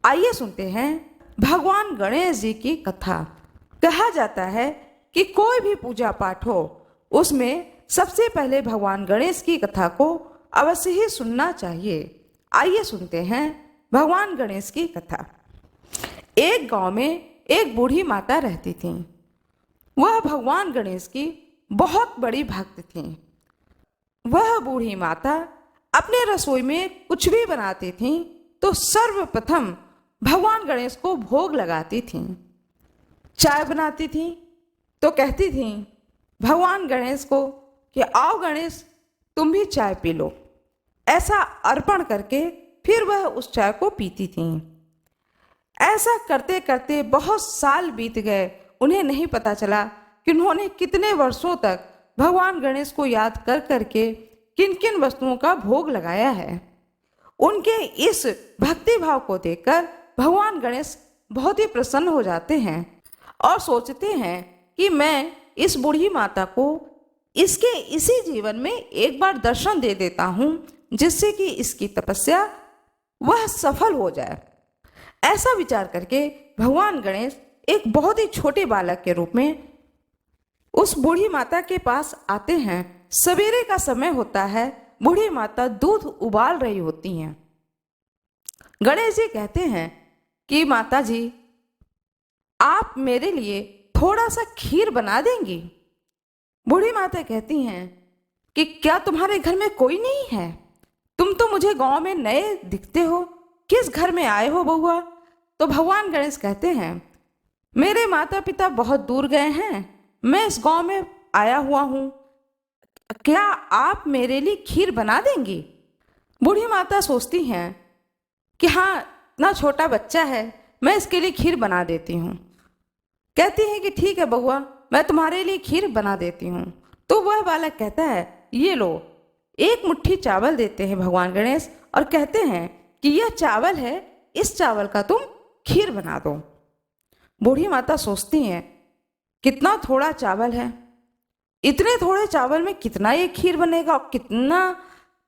आइए सुनते हैं भगवान गणेश जी की कथा। कहा जाता है कि कोई भी पूजा पाठ हो उसमें सबसे पहले भगवान गणेश की कथा को अवश्य ही सुनना चाहिए। आइए सुनते हैं भगवान गणेश की कथा। एक गांव में एक बूढ़ी माता रहती थी। वह भगवान गणेश की बहुत बड़ी भक्त थी। वह बूढ़ी माता अपने रसोई में कुछ भी बनाती थी तो सर्वप्रथम भगवान गणेश को भोग लगाती थी। चाय बनाती थी तो कहती थी भगवान गणेश को कि आओ गणेश तुम भी चाय पी लो। ऐसा अर्पण करके फिर वह उस चाय को पीती थी। ऐसा करते करते बहुत साल बीत गए। उन्हें नहीं पता चला कि उन्होंने कितने वर्षों तक भगवान गणेश को याद कर करके किन किन वस्तुओं का भोग लगाया है। उनके इस भक्ति भाव को देखकर भगवान गणेश बहुत ही प्रसन्न हो जाते हैं और सोचते हैं कि मैं इस बूढ़ी माता को इसके इसी जीवन में एक बार दर्शन दे देता हूँ जिससे कि इसकी तपस्या वह सफल हो जाए। ऐसा विचार करके भगवान गणेश एक बहुत ही छोटे बालक के रूप में उस बूढ़ी माता के पास आते हैं। सवेरे का समय होता है। बूढ़ी माता दूध उबाल रही होती हैं। गणेश जी कहते हैं कि माता जी आप मेरे लिए थोड़ा सा खीर बना देंगी। बूढ़ी माता कहती हैं कि क्या तुम्हारे घर में कोई नहीं है? तुम तो मुझे गांव में नए दिखते हो, किस घर में आए हो बहुआ? तो भगवान गणेश कहते हैं मेरे माता पिता बहुत दूर गए हैं, मैं इस गांव में आया हुआ हूँ, क्या आप मेरे लिए खीर बना देंगी? बूढ़ी माता सोचती हैं कि हाँ इतना छोटा बच्चा है, मैं इसके लिए खीर बना देती हूँ। कहती है कि ठीक है बहुआ, मैं तुम्हारे लिए खीर बना देती हूँ। तो वह बालक कहता है ये लो। एक मुट्ठी चावल देते हैं भगवान गणेश और कहते हैं कि यह चावल है, इस चावल का तुम खीर बना दो। बूढ़ी माता सोचती हैं कितना थोड़ा चावल है, इतने थोड़े चावल में कितना ये खीर बनेगा और कितना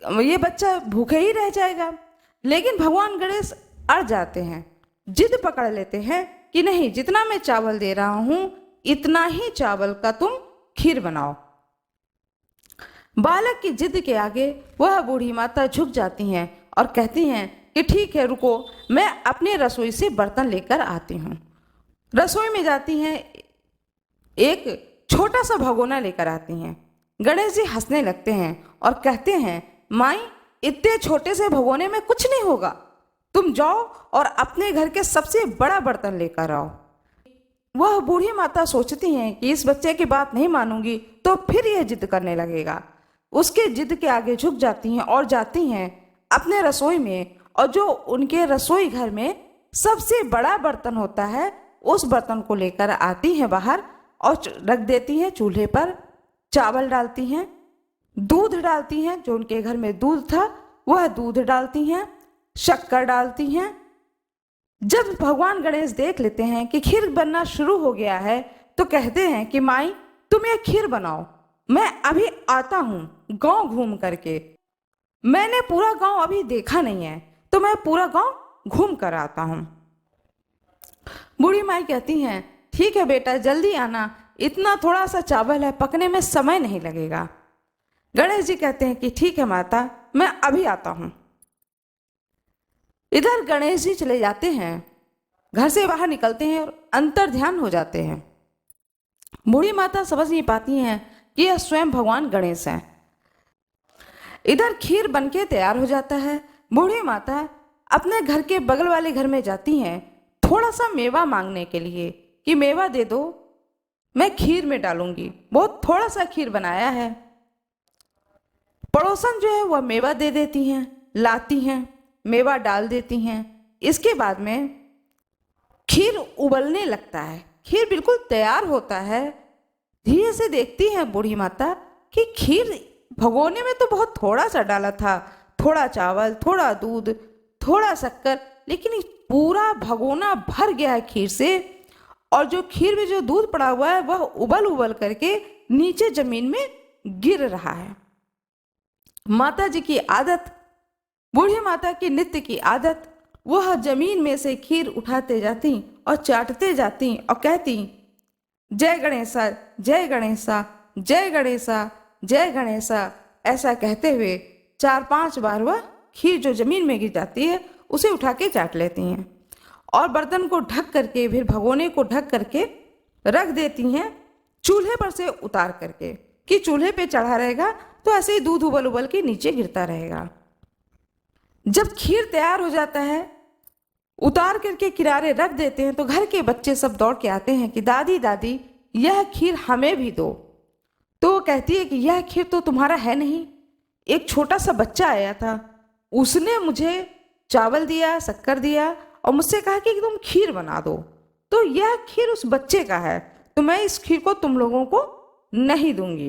ये बच्चा भूखे ही रह जाएगा। लेकिन भगवान गणेश अड़ जाते हैं, जिद पकड़ लेते हैं कि नहीं, जितना मैं चावल दे रहा हूं इतना ही चावल का तुम खीर बनाओ। बालक की जिद के आगे वह बूढ़ी माता झुक जाती हैं और कहती हैं कि ठीक है रुको, मैं अपने रसोई से बर्तन लेकर आती हूँ। रसोई में जाती हैं, एक छोटा सा भगोना लेकर आती हैं। गणेश जी हंसने लगते हैं और कहते हैं माई इतने छोटे से भगोने में कुछ नहीं होगा, तुम जाओ और अपने घर के सबसे बड़ा बर्तन लेकर आओ। वह बूढ़ी माता सोचती हैं कि इस बच्चे की बात नहीं मानूंगी तो फिर यह जिद करने लगेगा। उसके जिद के आगे झुक जाती हैं और जाती हैं अपने रसोई में, और जो उनके रसोई घर में सबसे बड़ा बर्तन होता है उस बर्तन को लेकर आती हैं बाहर और रख देती हैं चूल्हे पर। चावल डालती हैं, दूध डालती हैं, जो उनके घर में दूध था वह दूध डालती हैं, शक्कर डालती हैं। जब भगवान गणेश देख लेते हैं कि खीर बनना शुरू हो गया है तो कहते हैं कि माई तुम ये खीर बनाओ, मैं अभी आता हूँ गांव घूम करके, मैंने पूरा गांव अभी देखा नहीं है तो मैं पूरा गांव घूम कर आता हूँ। बूढ़ी माई कहती हैं ठीक है बेटा जल्दी आना, इतना थोड़ा सा चावल है, पकने में समय नहीं लगेगा। गणेश जी कहते हैं कि ठीक है माता, मैं अभी आता हूँ। इधर गणेश जी चले जाते हैं, घर से बाहर निकलते हैं और अंतर ध्यान हो जाते हैं। बूढ़ी माता समझ नहीं पाती हैं कि यह स्वयं भगवान गणेश हैं। इधर खीर बनके तैयार हो जाता है। बूढ़ी माता अपने घर के बगल वाले घर में जाती हैं थोड़ा सा मेवा मांगने के लिए कि मेवा दे दो, मैं खीर में डालूंगी, बहुत थोड़ा सा खीर बनाया है। पड़ोसन जो है वह मेवा दे देती हैं, लाती हैं, मेवा डाल देती हैं। इसके बाद में खीर उबलने लगता है, खीर बिल्कुल तैयार होता है। धीरे से देखती है बूढ़ी माता कि खीर भगोने में तो बहुत थोड़ा सा डाला था, थोड़ा चावल, थोड़ा दूध, थोड़ा शक्कर, लेकिन पूरा भगोना भर गया है खीर से। और जो खीर में जो दूध पड़ा हुआ है वह उबल उबल करके नीचे जमीन में गिर रहा है। माता जी की आदत, बूढ़ी माता की नित्य की आदत, वह जमीन में से खीर उठाते जाती और चाटते जाती और कहती, जय गणेशा, जय गणेशा, जय गणेशा, जय गणेशा। ऐसा कहते हुए 4-5 बार वह खीर जो जमीन में गिर जाती है उसे उठा के चाट लेती हैं और बर्तन को ढक करके, फिर भगोने को ढक करके रख देती हैं चूल्हे पर से उतार करके, कि चूल्हे पे चढ़ा रहेगा तो ऐसे ही दूध उबल उबल के नीचे गिरता रहेगा। जब खीर तैयार हो जाता है, उतार करके किनारे रख देते हैं, तो घर के बच्चे सब दौड़ के आते हैं कि दादी दादी यह खीर हमें भी दो। तो वो कहती है कि यह खीर तो तुम्हारा है नहीं, एक छोटा सा बच्चा आया था, उसने मुझे चावल दिया, शक्कर दिया और मुझसे कहा कि तुम खीर बना दो, तो यह खीर उस बच्चे का है, तो मैं इस खीर को तुम लोगों को नहीं दूंगी।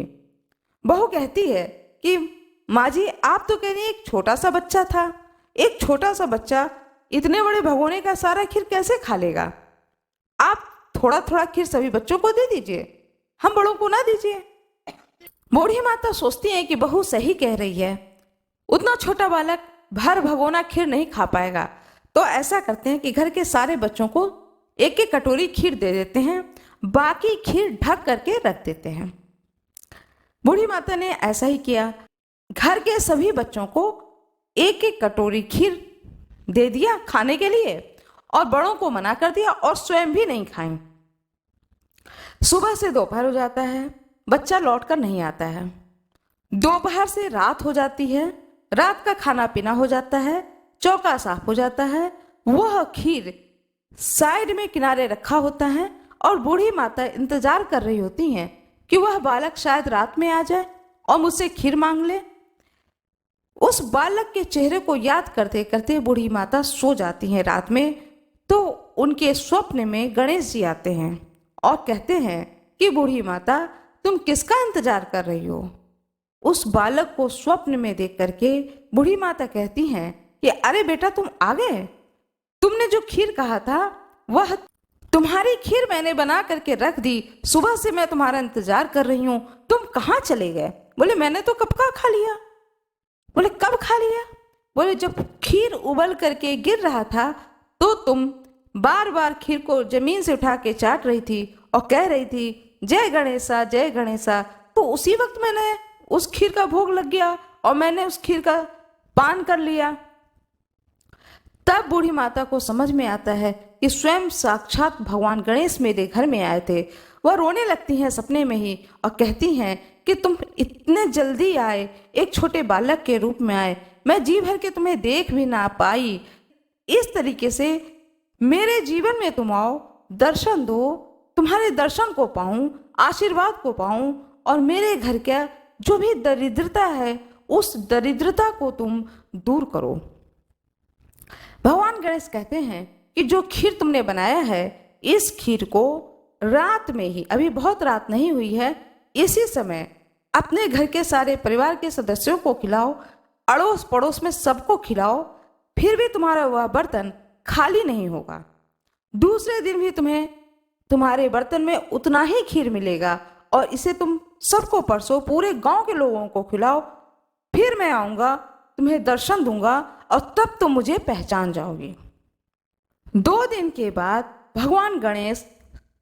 बहू कहती है कि माँ जी, आप तो कह रही हैं एक छोटा सा बच्चा था, एक छोटा सा बच्चा इतने बड़े भगोने का सारा खीर कैसे खा लेगा? आप थोड़ा थोड़ा खीर सभी बच्चों को दे दीजिए, हम बड़ों को ना दीजिए। बूढ़ी माता सोचती है कि बहू सही कह रही है, उतना छोटा बालक भर भगोना खीर नहीं खा पाएगा। तो ऐसा करते हैं कि घर के सारे बच्चों को एक एक कटोरी खीर दे देते हैं, बाकी खीर ढक करके रख देते हैं। बूढ़ी माता ने ऐसा ही किया, घर के सभी बच्चों को एक एक कटोरी खीर दे दिया खाने के लिए और बड़ों को मना कर दिया और स्वयं भी नहीं खाई। सुबह से दोपहर हो जाता है, बच्चा लौटकर नहीं आता है। दोपहर से रात हो जाती है, रात का खाना पीना हो जाता है, चौका साफ हो जाता है, वह खीर साइड में किनारे रखा होता है और बूढ़ी माता इंतजार कर रही होती हैं कि वह बालक शायद रात में आ जाए और मुझसे खीर मांग ले। उस बालक के चेहरे को याद करते करते बूढ़ी माता सो जाती हैं रात में। तो उनके स्वप्न में गणेश जी आते हैं और कहते हैं कि बूढ़ी माता, तुम किसका इंतजार कर रही हो? उस बालक को स्वप्न में देख करके बूढ़ी माता कहती हैं कि अरे बेटा, तुम आ गए, तुमने जो खीर कहा था वह तुम्हारी खीर मैंने बना करके रख दी, सुबह से मैं तुम्हारा इंतजार कर रही हूँ, तुम कहाँ चले गए? बोले मैंने तो कब का खा लिया। बोले कब खा लिया? बोले जब खीर उबल करके गिर रहा था तो तुम बार बार खीर को जमीन से उठा के चाट रही थी और कह रही थी जय गणेशा, जय गणेशा, तो उसी वक्त मैंने उस खीर का भोग लग गया और मैंने उस खीर का पान कर लिया। तब बूढ़ी माता को समझ में आता है कि स्वयं साक्षात भगवान गणेश मेरे घर में आए थे। वह रोने लगती हैं सपने में ही और कहती हैं कि तुम इतने जल्दी आए, एक छोटे बालक के रूप में आए, मैं जी भर के तुम्हें देख भी ना पाई। इस तरीके से मेरे जीवन में तुम आओ, दर्शन दो, तुम्हारे दर्शन को पाऊं, आशीर्वाद को पाऊं और मेरे घर का जो भी दरिद्रता है उस दरिद्रता को तुम दूर करो। भगवान गणेश कहते हैं कि जो खीर तुमने बनाया है, इस खीर को रात में ही, अभी बहुत रात नहीं हुई है, इसी समय अपने घर के सारे परिवार के सदस्यों को खिलाओ, अड़ोस पड़ोस में सबको खिलाओ, फिर भी तुम्हारा वह बर्तन खाली नहीं होगा। दूसरे दिन भी तुम्हें तुम्हारे बर्तन में उतना ही खीर मिलेगा और इसे तुम सबको परसो, पूरे गांव के लोगों को खिलाओ, फिर मैं आऊंगा, तुम्हें दर्शन दूंगा और तब तुम मुझे पहचान जाओगी। 2 दिन के बाद भगवान गणेश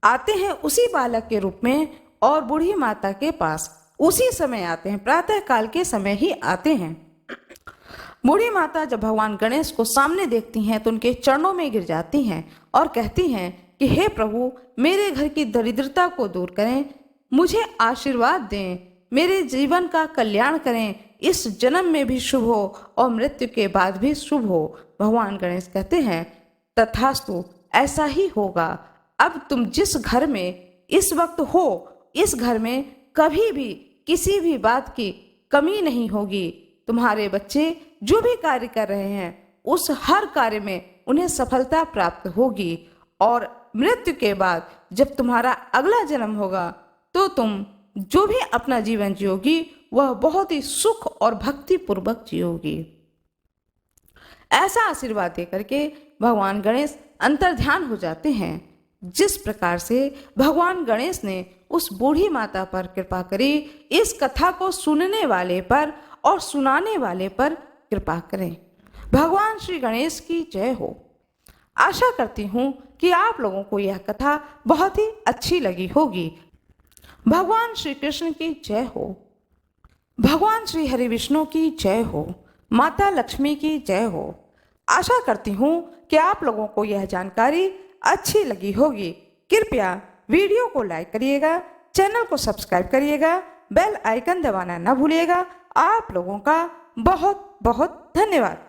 आते हैं उसी बालक के रूप में और बूढ़ी माता के पास उसी समय आते हैं, प्रातः काल के समय ही आते हैं। बूढ़ी माता जब भगवान गणेश को सामने देखती हैं तो उनके चरणों में गिर जाती हैं और कहती हैं कि हे प्रभु, मेरे घर की दरिद्रता को दूर करें, मुझे आशीर्वाद दें, मेरे जीवन का कल्याण करें, इस जन्म में भी शुभ हो और मृत्यु के बाद भी शुभ हो। भगवान गणेश कहते हैं तथास्तु, ऐसा ही होगा। अब तुम जिस घर में इस वक्त हो, इस घर में कभी भी किसी भी बात की कमी नहीं होगी। तुम्हारे बच्चे जो भी कार्य कर रहे हैं उस हर कार्य में उन्हें सफलता प्राप्त होगी और मृत्यु के बाद जब तुम्हारा अगला जन्म होगा तो तुम जो भी अपना जीवन जियोगी वह बहुत ही सुख और भक्ति पूर्वक जियोगी। ऐसा आशीर्वाद देकर के भगवान गणेश अंतर्ध्यान हो जाते हैं। जिस प्रकार से भगवान गणेश ने उस बूढ़ी माता पर कृपा करी, इस कथा को सुनने वाले पर और सुनाने वाले पर कृपा करें। भगवान श्री गणेश की जय हो। आशा करती हूँ कि आप लोगों को यह कथा बहुत ही अच्छी लगी होगी। भगवान श्री कृष्ण की जय हो। भगवान श्री हरि विष्णु की जय हो। माता लक्ष्मी की जय हो। आशा करती हूँ कि आप लोगों को यह जानकारी अच्छी लगी होगी। कृपया वीडियो को लाइक करिएगा, चैनल को सब्सक्राइब करिएगा, बेल आइकन दबाना न भूलिएगा। आप लोगों का बहुत बहुत धन्यवाद।